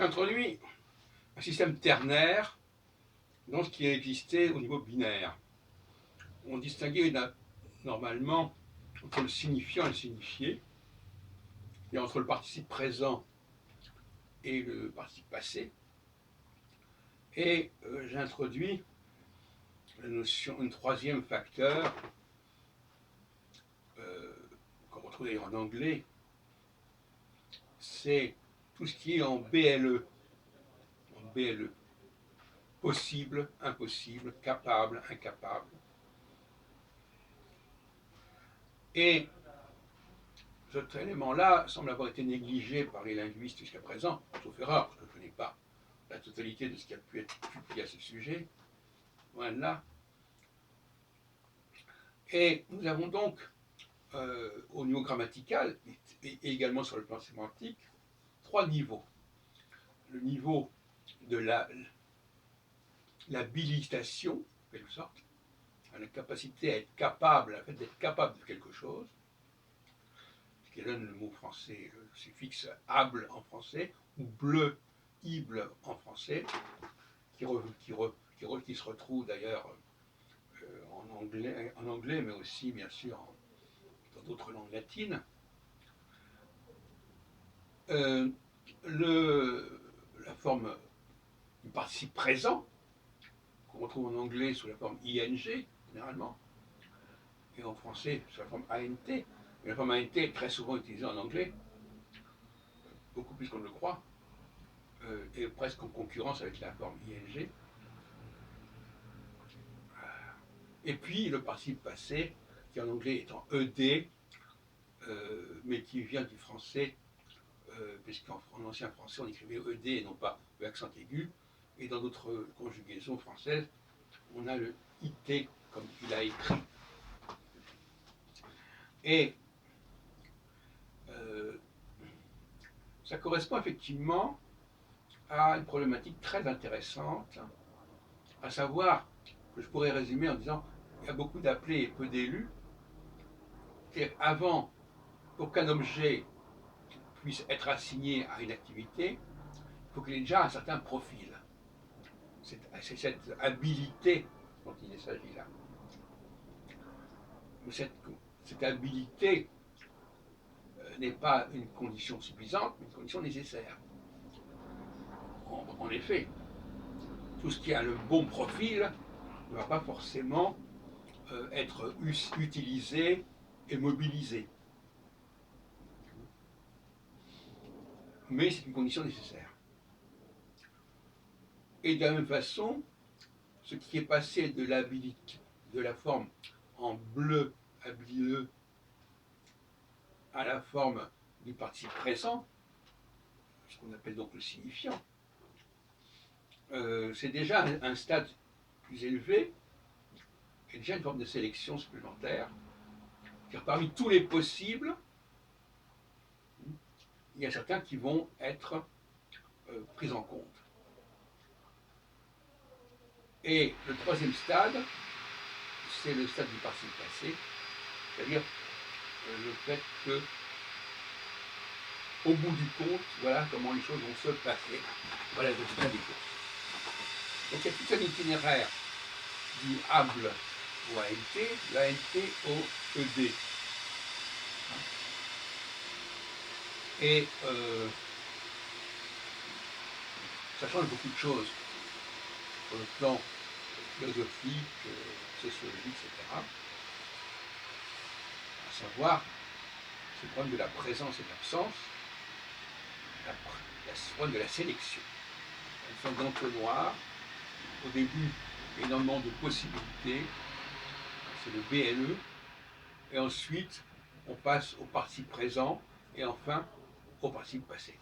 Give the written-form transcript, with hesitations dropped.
J'introduis un système ternaire dans ce qui existait au niveau binaire. On distinguait normalement entre le signifiant et le signifié, et entre le participe présent et le participe passé. Et j'introduis la notion, un troisième facteur, qu'on retrouve d'ailleurs en anglais, c'est tout ce qui est en BLE. En BLE. Possible, impossible, capable, incapable. Et cet élément-là semble avoir été négligé par les linguistes jusqu'à présent, sauf erreur, parce que je ne connais pas la totalité de ce qui a pu être publié à ce sujet. Voilà. Et nous avons donc, au niveau grammatical, et également sur le plan sémantique, trois niveaux. Le niveau de l'habilitation, en quelque sorte, la capacité à être capable, le fait d'être capable de quelque chose, ce qui donne le mot français, le suffixe able en français, ou bleu, ible en français, qui se retrouve d'ailleurs en anglais, mais aussi bien sûr dans d'autres langues latines. La forme du participe présent, qu'on retrouve en anglais sous la forme ing, généralement, et en français sous la forme ant. Mais la forme ant est très souvent utilisée en anglais, beaucoup plus qu'on ne le croit, et presque en concurrence avec la forme ing. Et puis le participe passé, qui en anglais est en ed, mais qui vient du français, puisqu'en ancien français on écrivait ed et non pas e accent aigu, et dans d'autres conjugaisons françaises, on a le it comme il a écrit. Et ça correspond effectivement à une problématique très intéressante, à savoir, que je pourrais résumer en disant, il y a beaucoup d'appelés et peu d'élus, et avant, pour qu'un objet puisse être assigné à une activité, il faut qu'il ait déjà un certain profil. C'est cette habilité dont il s'agit là. Mais cette habilité n'est pas une condition suffisante, mais une condition nécessaire. En effet, tout ce qui a le bon profil ne va pas forcément être utilisé et mobilisé. Mais c'est une condition nécessaire. Et de la même façon, ce qui est passé de l'habilité, de la forme en bleu, habilieux, à la forme du participe présent, ce qu'on appelle donc le signifiant, c'est déjà un stade plus élevé, et déjà une forme de sélection supplémentaire, car parmi tous les possibles, il y a certains qui vont être pris en compte. Et le troisième stade, c'est le stade du participe passé, c'est-à-dire le fait que, au bout du compte, voilà comment les choses vont se passer. Voilà le résultat des courses. Donc il y a tout un itinéraire du able au ANT, de l'ANT au ED. Et ça change beaucoup de choses sur le plan philosophique, sociologique, etc. À savoir ce problème de la présence et de l'absence, ce problème de la sélection. Une sorte d'entonnoir. Au début, énormément de possibilités, c'est le BLE, et ensuite on passe au participe présent, et enfin au participe passé.